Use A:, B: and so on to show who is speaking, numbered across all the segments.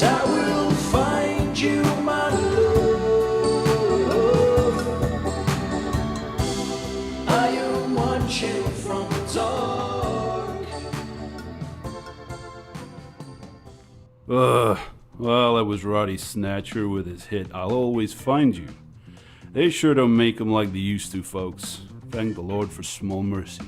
A: I will find you, my love. I am watching from the dark.
B: Well, that was Roddy Snatcher with his hit, I'll Always Find You. They sure don't make them like they used to, folks. Thank the Lord for small mercies.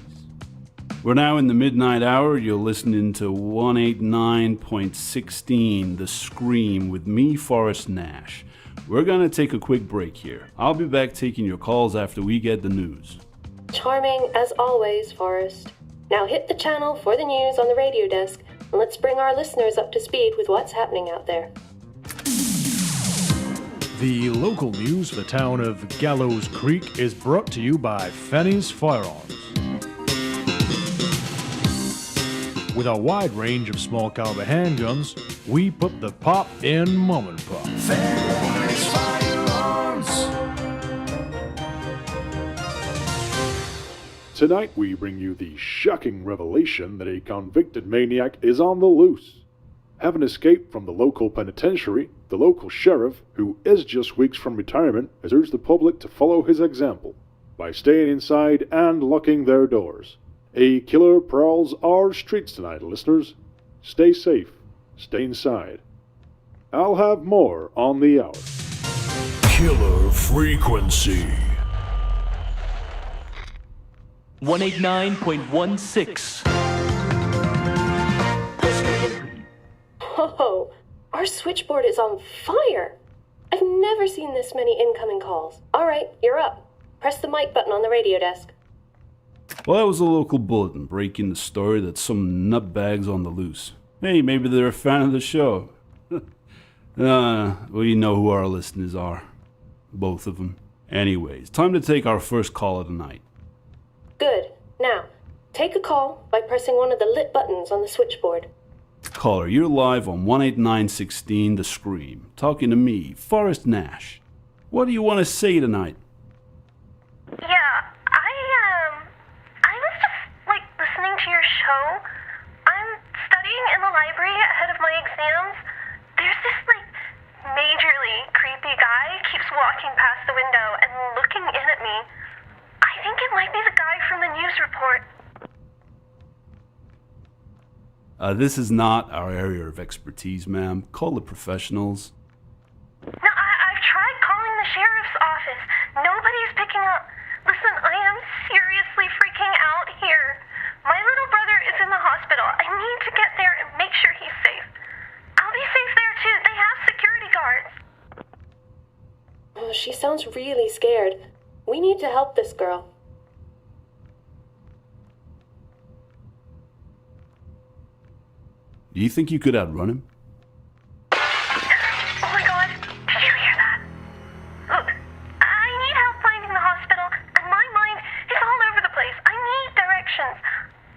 B: We're now in the midnight hour. You're listening to 189.16 The Scream with me, Forrest Nash. We're gonna take a quick break here. I'll be back taking your calls after we get the news.
C: Charming as always, Forrest. Now hit the channel for the news on the radio desk, and let's bring our listeners up to speed with what's happening out there.
D: The local news for the town of Gallows Creek is brought to you by Fanny's Firearms. With a wide range of small caliber handguns, we put the pop in mom and pop.
A: Fanny's Firearms.
E: Tonight we bring you the shocking revelation that a convicted maniac is on the loose. Having escaped from the local penitentiary, the local sheriff, who is just weeks from retirement, has urged the public to follow his example by staying inside and locking their doors. A killer prowls our streets tonight, listeners. Stay safe. Stay inside. I'll have more on the hour.
A: Killer Frequency.
F: 189.16.
C: Whoa, our switchboard is on fire. I've never seen this many incoming calls. All right, you're up. Press the mic button on the radio desk.
B: Well, that was a local bulletin breaking the story that some nutbags on the loose. Hey, maybe they're a fan of the show. Well, you know who our listeners are. Both of them. Anyways, time to take our first call of the night.
C: Good. Now, take a call by pressing one of the lit buttons on the switchboard.
B: Caller, you're live on 18916 The Scream, talking to me, Forrest Nash. What do you want to say tonight?
G: Yeah, I was just, listening to your show. I'm studying in the library ahead of my exams. There's this, majorly creepy guy keeps walking past the window and looking in at me. I think it might be the guy from the news report.
B: This is not our area of expertise, ma'am. Call the professionals.
G: No, I've tried calling the sheriff's office. Nobody's picking up. Listen, I am seriously freaking out here. My little brother is in the hospital. I need to get there and make sure he's safe. I'll be safe there too. They have security guards.
C: Oh, she sounds really scared. We need to help this girl.
B: Do you think you could outrun him?
G: Oh my god, did you hear that? Look, I need help finding the hospital, and my mind is all over the place. I need directions.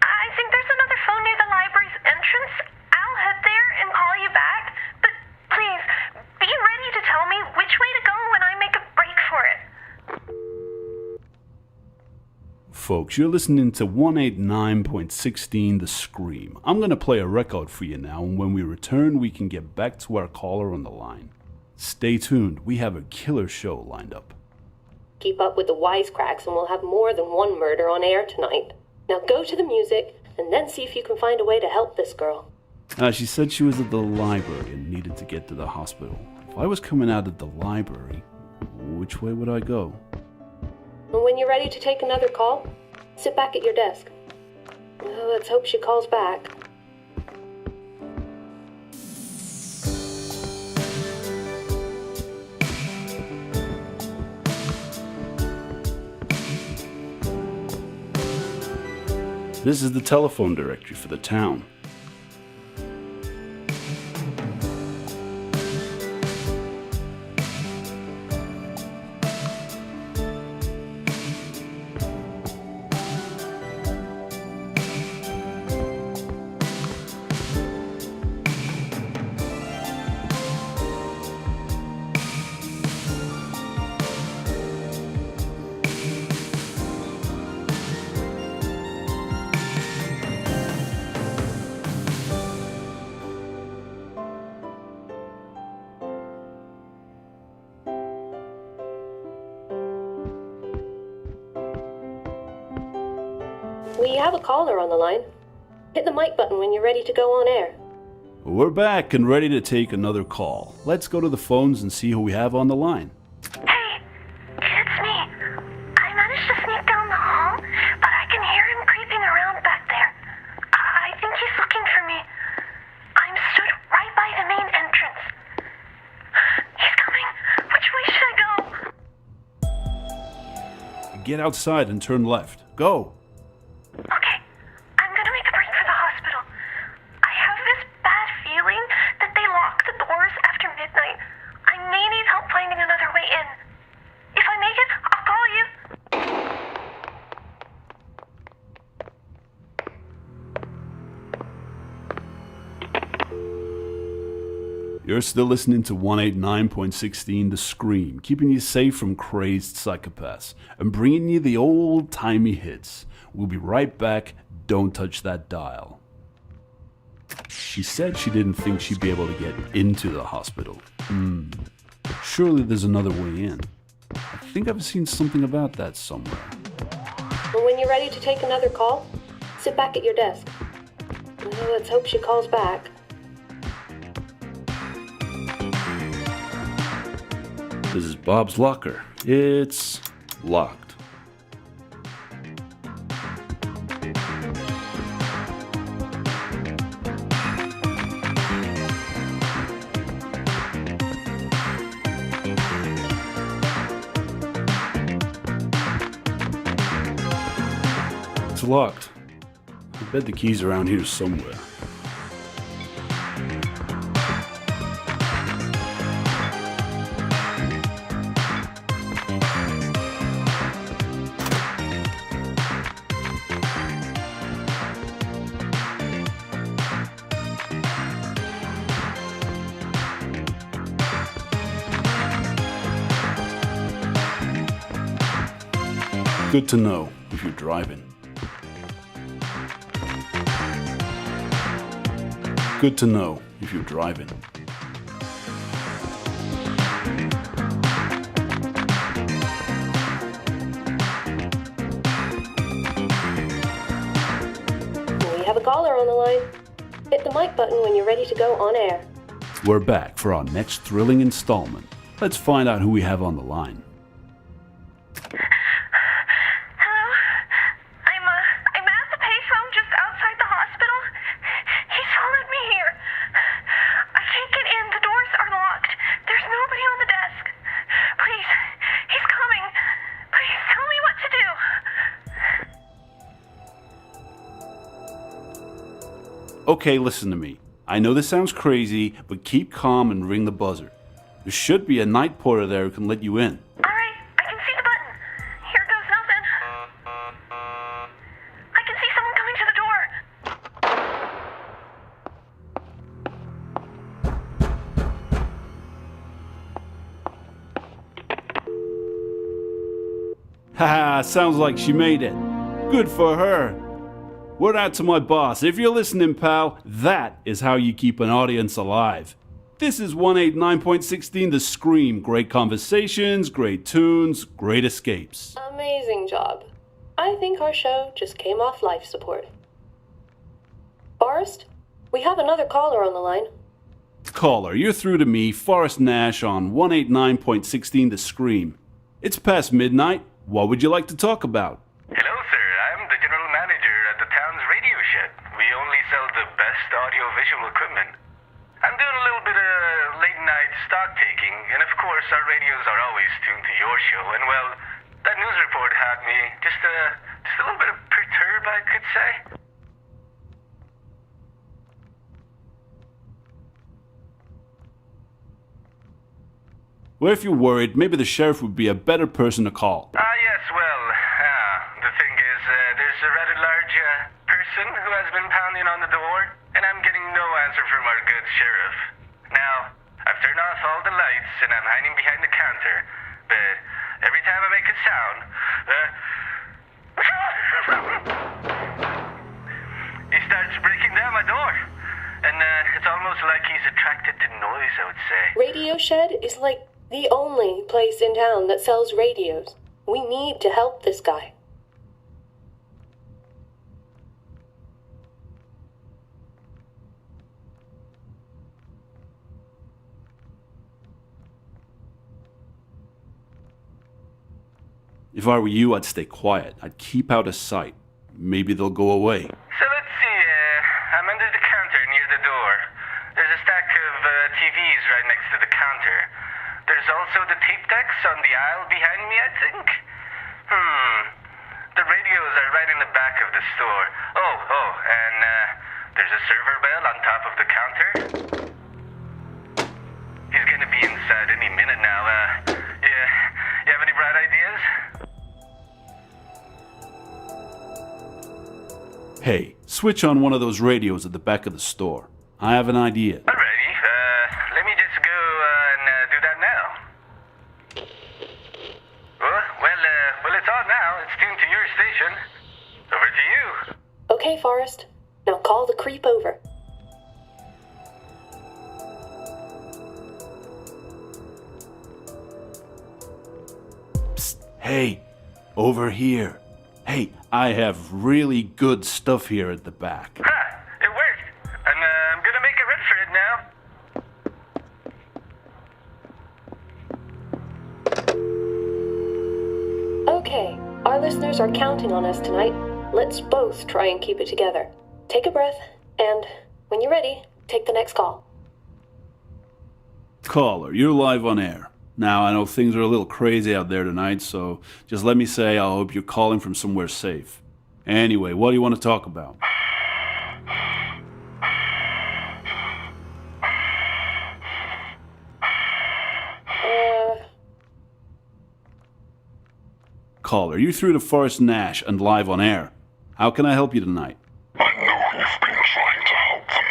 G: I think there's another phone near the library's entrance. I'll head there and call you back, but please, be ready to tell me which way to go when I make a break for it.
B: Folks, you're listening to 189.16 The Scream. I'm going to play a record for you now, and when we return, we can get back to our caller on the line. Stay tuned. We have a killer show lined up.
C: Keep up with the wisecracks and we'll have more than one murder on air tonight. Now go to the music and then see if you can find a way to help this girl.
B: She said she was at the library and needed to get to the hospital. If I was coming out of the library, which way would I go?
C: And when you're ready to take another call, sit back at your desk. Well, let's hope she calls back.
B: This is the telephone directory for the town.
C: We have a caller on the line. Hit the mic button when you're ready to go on air.
B: We're back and ready to take another call. Let's go to the phones and see who we have on the line.
G: Hey, it's me. I managed to sneak down the hall, but I can hear him creeping around back there. I think he's looking for me. I'm stood right by the main entrance. He's coming. Which way should I go?
B: Get outside and turn left. Go!
G: Okay, I'm gonna make a break for the hospital. I have this bad feeling that they lock the doors after midnight. I may need help finding another way in. If I make it, I'll call you.
B: You're still listening to 189.16 The Scream, keeping you safe from crazed psychopaths and bringing you the old-timey hits. We'll be right back. Don't touch that dial. She said she didn't think she'd be able to get into the hospital. Surely there's another way in. I think I've seen something about that somewhere.
C: Well, when you're ready to take another call, sit back at your desk. Well, let's hope she calls back.
B: This is Bob's locker. It's locked. It's locked. I bet the key's around here somewhere. Good to know if you're driving. Good to know if you're driving.
C: We have a caller on the line. Hit the mic button when you're ready to go on air.
B: We're back for our next thrilling installment. Let's find out who we have on the line.
G: Hello? I'm at the payphone just outside the hospital. He's followed me here. I can't get in. The doors are locked. There's nobody on the desk. Please, he's coming. Please tell me what to do.
B: Okay, listen to me. I know this sounds crazy, but keep calm and ring the buzzer. There should be a night porter there who can let you in.
G: All right, I can see the button. Here goes nothing. I can see someone coming to the door.
B: Haha, sounds like she made it. Good for her. Word out to my boss. If you're listening, pal, that is how you keep an audience alive. This is 189.16 The Scream. Great conversations, great tunes, great escapes.
C: Amazing job. I think our show just came off life support. Forrest, we have another caller on the line.
B: Caller, you're through to me, Forrest Nash, on 189.16 The Scream. It's past midnight. What would you like to talk about?
F: Hello, sir. I'm the general manager at the town's radio shed. We only sell the best audio-visual equipment. I'm doing a little bit of late-night stock taking, and of course our radios are always tuned to your show. And well, that news report had me just a little bit perturbed, I could say.
B: Well, if you're worried, maybe the sheriff would be a better person to call.
F: Yes, well, the thing is, there's a rather large person who has been pounding on the door, and I'm getting no answer from our good sheriff. Now, I've turned off all the lights, and I'm hiding behind the counter, but every time I make a sound, he starts breaking down my door, and it's almost like he's attracted to noise, I would say.
C: Radio Shed is like the only place in town that sells radios. We need to help this guy.
B: If I were you, I'd stay quiet. I'd keep out of sight. Maybe they'll go away.
F: So let's see, I'm under the counter near the door. There's a stack of TVs right next to the counter. There's also the tape decks on the aisle behind me, I think. The radios are right in the back of the store. And there's a server bell on top of the counter. He's gonna be inside any minute now. You have any bright ideas?
B: Hey, switch on one of those radios at the back of the store. I have an idea.
F: Alrighty, let me just go and do that now. Well, it's on now. It's tuned to your station. Over to you.
C: Okay, Forrest. Now call the creep over.
B: Psst, hey, over here. Hey, I have really good stuff here at the back.
F: Ha! It worked. I'm gonna make a run for it now.
C: Okay, our listeners are counting on us tonight. Let's both try and keep it together. Take a breath, and when you're ready, take the next call.
B: Caller, you're live on air. Now, I know things are a little crazy out there tonight, so just let me say I hope you're calling from somewhere safe. Anyway, what do you want to talk about? Caller, you through to Forrest Nash and live on air. How can I help you tonight?
H: I know you've been trying to help them.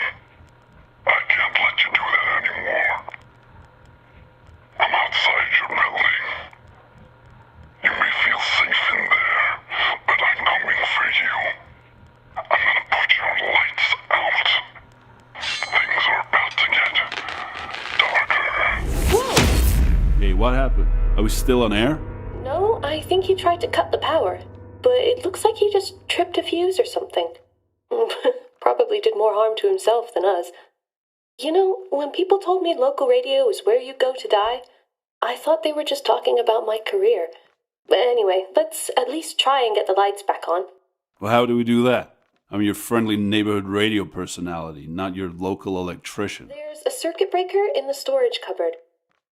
H: I can't let you do that anymore. I'm outside your building. You may feel safe in there, but I'm coming for you. I'm gonna put your lights out. Things are about to get darker.
B: Hey, what happened? Are we still on air?
C: No, I think he tried to cut the power, but it looks like he just tripped a fuse or something. Probably did more harm to himself than us. You know, when people told me local radio is where you go to die, I thought they were just talking about my career. But anyway, let's at least try and get the lights back on.
B: Well, how do we do that? I'm your friendly neighborhood radio personality, not your local electrician.
C: There's a circuit breaker in the storage cupboard.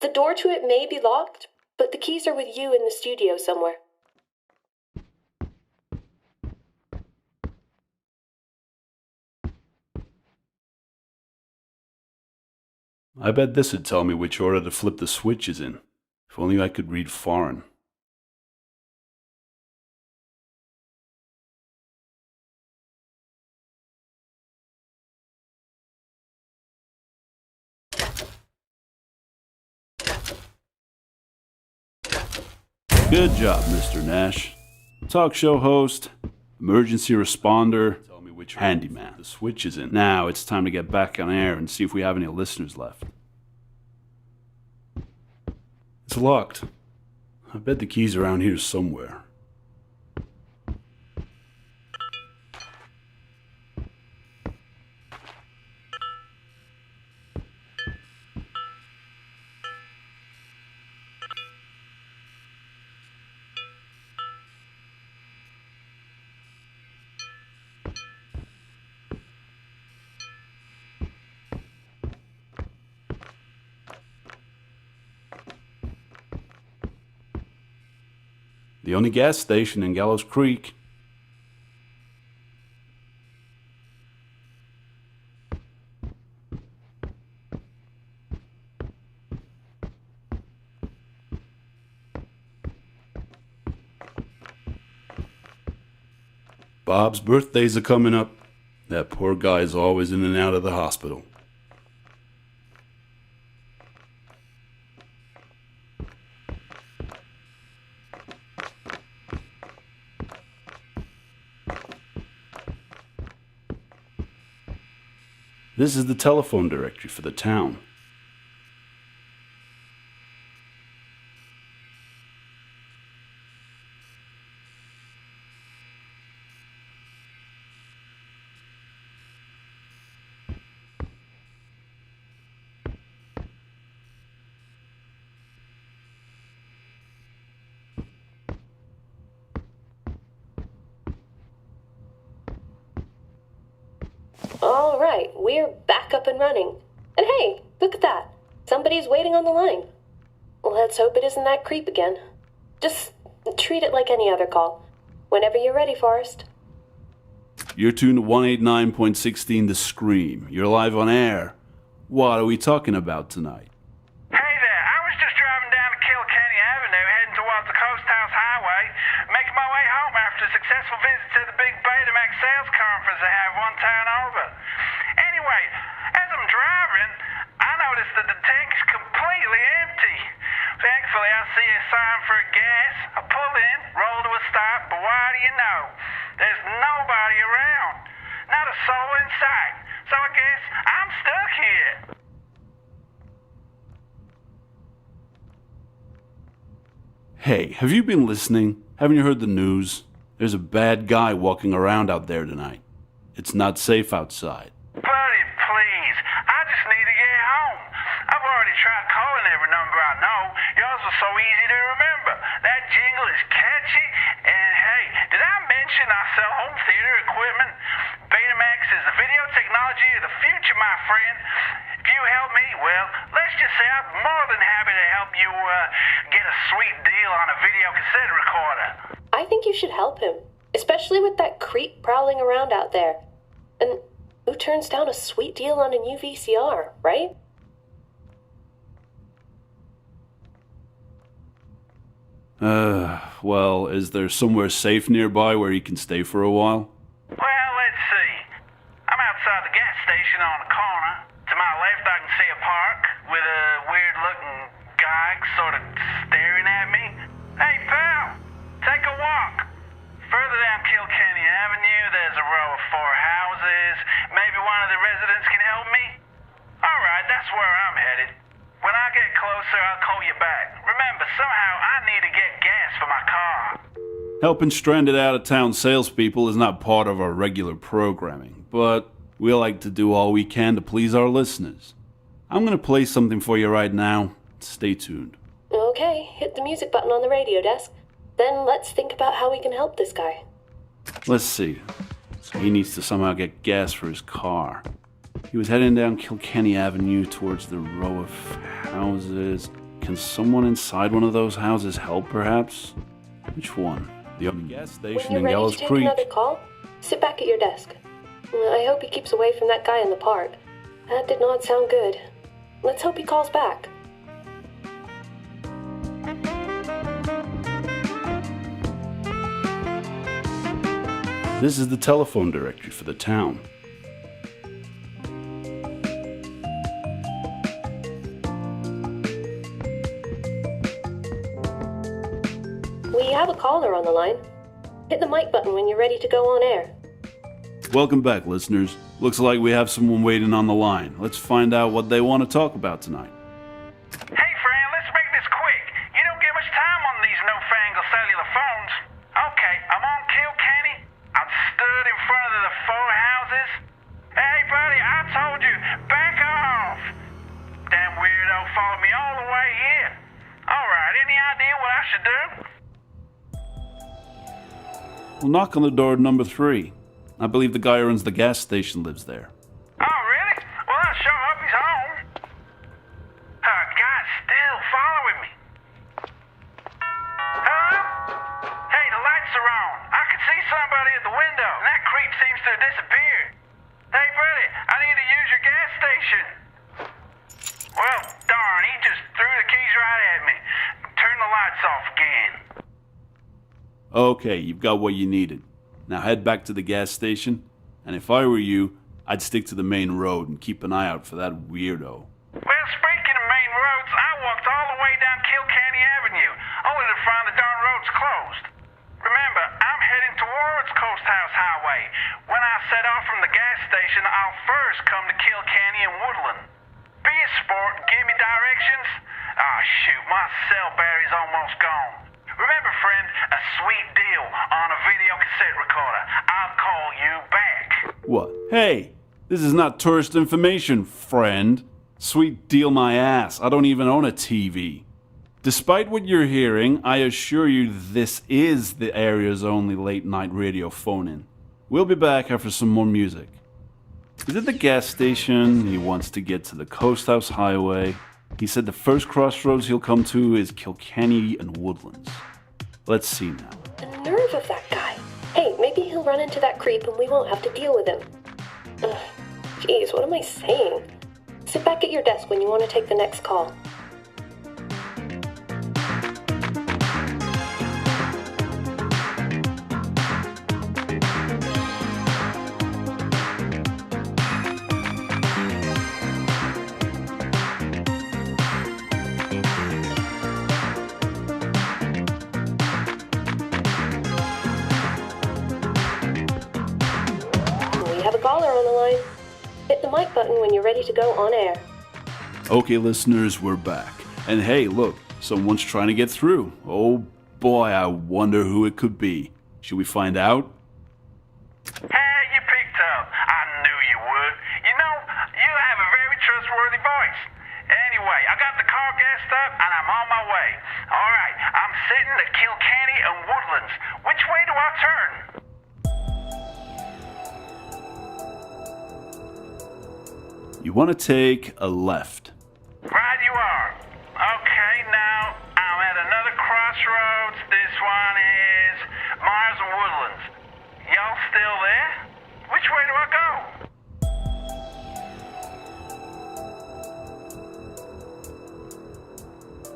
C: The door to it may be locked, but the keys are with you in the studio somewhere.
B: I bet this would tell me which order to flip the switches in. If only I could read foreign. Good job, Mr. Nash. Talk show host, emergency responder, tell me which handyman the switch is in. Now it's time to get back on air and see if we have any listeners left. It's locked. I bet the key's around here somewhere. The only gas station in Gallows Creek. Bob's birthdays are coming up. That poor guy's always in and out of the hospital. This is the telephone directory for the town.
C: right, we're back up and running. And hey, look at that. Somebody's waiting on the line. Let's hope it isn't that creep again. Just treat it like any other call. Whenever you're ready, Forrest.
B: You're tuned to 189.16 The Scream. You're live on air. What are we talking about tonight?
F: Hey there, I was just driving down to Kilkenny Avenue heading towards the Coast House Highway, making my way home after a successful visit to the big Betamax sales conference they have one town over. Anyway, as I'm driving, I noticed that the tank is completely empty. Thankfully, I see a sign for gas. I pull in, roll to a stop, but why do you know? There's nobody around. Not a soul in sight. So I guess I'm stuck here.
B: Hey, have you been listening? Haven't you heard the news? There's a bad guy walking around out there tonight. It's not safe outside.
F: Buddy, please. I just need to get home. I've already tried calling every number I know. Yours was so easy to remember. That jingle is catchy. And hey, did I mention I sell home theater equipment? Betamax is the video technology of the future, my friend. If you help me, well, let's just say I'm more than happy to help you get a sweet deal on a video cassette recorder.
C: I think you should help him, especially with that creep prowling around out there. And who turns down a sweet deal on a new VCR, right?
B: Well, is there somewhere safe nearby where he can stay for a while?
F: Well, let's see. I'm outside the gas station on the corner. To my left, I can see a park with a weird-looking guy sort of staring at me. Hey, pal, take a walk. Further down Kilkenny Avenue, there's a row of 4 houses. Maybe one of the residents can help me? All right, that's where I'm headed. When I get closer, I'll call you back. Remember, somehow I need to get gas for my car.
B: Helping stranded out-of-town salespeople is not part of our regular programming, but we like to do all we can to please our listeners. I'm going to play something for you right now. Stay tuned.
C: Okay, hit the music button on the radio desk. Then let's think about how we can help this guy.
B: Let's see. So he needs to somehow get gas for his car. He was heading down Kilkenny Avenue towards the row of houses. Can someone inside one of those houses help, perhaps? Which one? The gas station
C: When
B: in
C: you're ready
B: Gallows
C: to take
B: Creek.
C: another call, sit back at your desk. I hope he keeps away from that guy in the park. That did not sound good. Let's hope he calls back.
B: This is the telephone directory for the town.
C: We have a caller on the line. Hit the mic button when you're ready to go on air.
B: Welcome back, listeners. Looks like we have someone waiting on the line. Let's find out what they want to talk about tonight.
F: Hey, friend, let's make this quick. You don't get much time on these newfangled cellular phones. Okay, I'm on Kilkenny. I'm stood in front of the 4 houses. Hey, buddy, I told you, back off. Damn weirdo followed me all the way here. All right, any idea what I should do?
B: We'll knock on the door at number 3. I believe the guy who runs the gas station lives there.
F: Oh, really? Well, I'll show up. He's home. Guy's still following me. Hello? Hey, the lights are on. I can see somebody at the window, and that creep seems to have disappeared. Hey, buddy, I need to use your gas station. Well, darn, he just threw the keys right at me. Turn the lights off again.
B: Okay, you've got what you needed. Now head back to the gas station, and if I were you, I'd stick to the main road and keep an eye out for that weirdo.
F: Well, speaking of main roads, I walked all the way down Kilkenny Avenue, only to find the darn road's closed. Remember, I'm heading towards Coast House Highway. When I set off from the gas station, I'll first come to Kilkenny and Woodland. Be a sport and give me directions. Ah, shoot, my cell battery's almost gone. Remember, friend, a sweet deal on a video cassette recorder. I'll call you back.
B: What? Hey, this is not tourist information, friend. Sweet deal my ass. I don't even own a TV. Despite what you're hearing, I assure you this is the area's only late-night radio phone-in. We'll be back after some more music. He's at the gas station. He wants to get to the Coast House Highway. He said the first crossroads he'll come to is Kilkenny and Woodlands. Let's see now.
C: The nerve of that guy. Hey, maybe he'll run into that creep and we won't have to deal with him. Ugh, jeez, what am I saying? Sit back at your desk when you want to take the next call. Caller on the line. Hit the mic button when you're ready to go on air.
B: Okay, listeners, we're back. And hey, look, someone's trying to get through. Oh boy, I wonder who it could be. Should we find out?
F: Hey, you picked up. I knew you would. You know, you have a very trustworthy voice. Anyway, I got the car gassed up and I'm on my way. All right, I'm sitting at Kilkenny and Woodlands. Which way do I turn?
B: You want to take a left.
F: Right you are. Okay, now I'm at another crossroads. This one is Mars and Woodlands. Y'all still there? Which way do I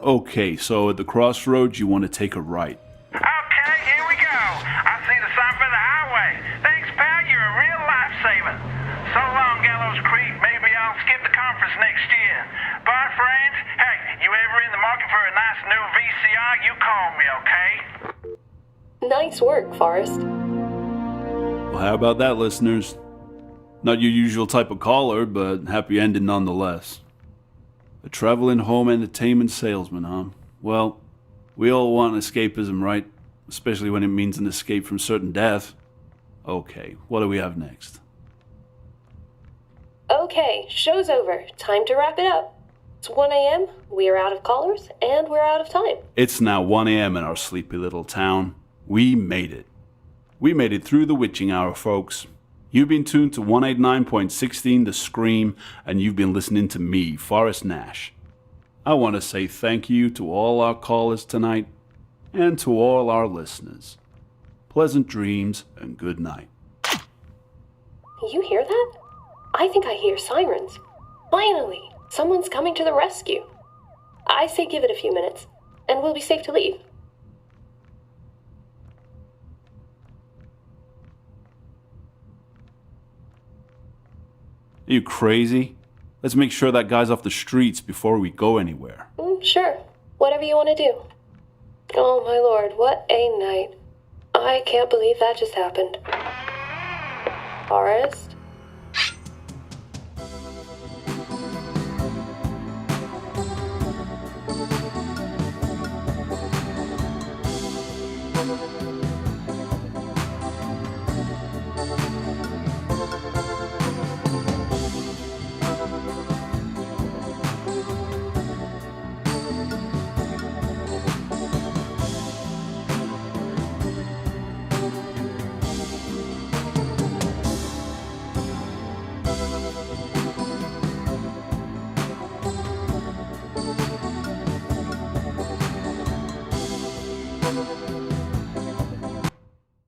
F: go?
B: Okay, so at the crossroads, you want to take a right.
F: Okay, here we go. I see the sign for the highway. Thanks, pal. You're a real lifesaver. So long, Gallows Creek. Maybe I'll skip the conference next year. Bye, friends. Hey, you ever in the market for a nice new VCR? You call me, okay?
C: Nice work, Forrest.
B: Well, how about that, listeners? Not your usual type of caller, but happy ending nonetheless. A traveling home entertainment salesman, huh? Well, we all want escapism, right? Especially when it means an escape from certain death. Okay, what do we have next?
C: Okay, show's over. Time to wrap it up. It's 1 a.m., we are out of callers, and we're out of time.
B: It's now 1 a.m. in our sleepy little town. We made it. We made it through the witching hour, folks. You've been tuned to 189.16 The Scream, and you've been listening to me, Forrest Nash. I want to say thank you to all our callers tonight, and to all our listeners. Pleasant dreams and good night.
C: You hear that? I think I hear sirens. Finally, someone's coming to the rescue. I say give it a few minutes, and we'll be safe to leave.
B: Are you crazy? Let's make sure that guy's off the streets before we go anywhere.
C: Sure. Whatever you want to do. Oh, my lord, what a night. I can't believe that just happened. Forrest?